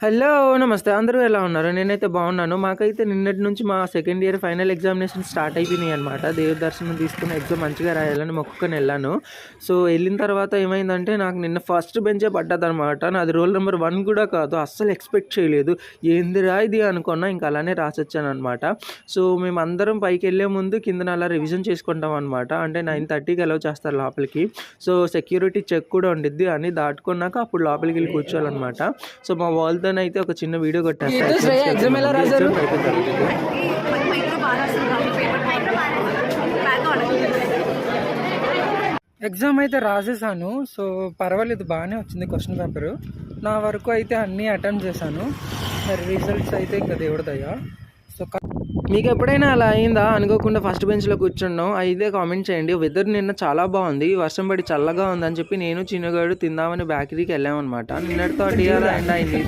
Hello! నమస్తే. అందరూ ఎలా ఉన్నారు? నేనైతే బాగున్నాను. మాకైతే నిన్నటి నుంచి మా second year final examinations start అయిపోయినాయన్నమాట. దేవుడి దర్శనం తీసుకొని ఎగ్జామ్ మంచిగా రాయాలని మొక్కుకొని వెళ్ళాను. సో, వెళ్ళిన తర్వాత ఏమైందంటే నాకు నిన్న ఫస్ట్ బెంచే పడ్డదనమాట. నాది రోల్ నెంబర్ 1 కూడా కాదు. అస్సలు ఎక్స్‌పెక్ట్ చేయలేదు. ఏందిరా ఇది అనుకున్నా. ఇంక అలానే రాసొచ్చాననమాట. సో, మేమందరం పైకెళ్ళే ముందు కిందన అలా రివిజన్ చేసుకుంటాం అనమాట. అంటే 9:30కి అలౌ చేస్తారు లోపలికి. సో, సెక్యూరిటీ చెక్ కూడా ఉండిద్ది. అన్నీ దాటుకున్నాక అప్పుడు లోపలికెళ్ళి కూర్చోవాలనమాట. సో, మా వాళ్ళతోనైతే ఒక చిన్న వీడియో కొట్టేస్తా. ఎగ్జామ్ ఎలా రాశారు? ఎగ్జామ్ అయితే రాసేసాను. సో పర్వాలేదు, బాగానే వచ్చింది క్వశ్చన్ పేపరు. నా వరకు అయితే అన్నీ అటెంప్ట్ చేశాను. మరి రిజల్ట్స్ అయితే ఇంకా దేవుడి దయ. సో మీకు ఎప్పుడైనా అలా అయిందా? అనుకోకుండా ఫస్ట్ బెంచ్‌లో కూర్చున్నాం. అయితే కామెంట్ చేయండి. వెదర్ నిన్న చాలా బాగుంది. వర్షం పడి చల్లగా ఉందని చెప్పి నేను, చిన్నుగాడు తిందామని బేకరీకి వెళ్ళామన్నమాట. నిన్నటితో అలా ఎండ్ అయింది.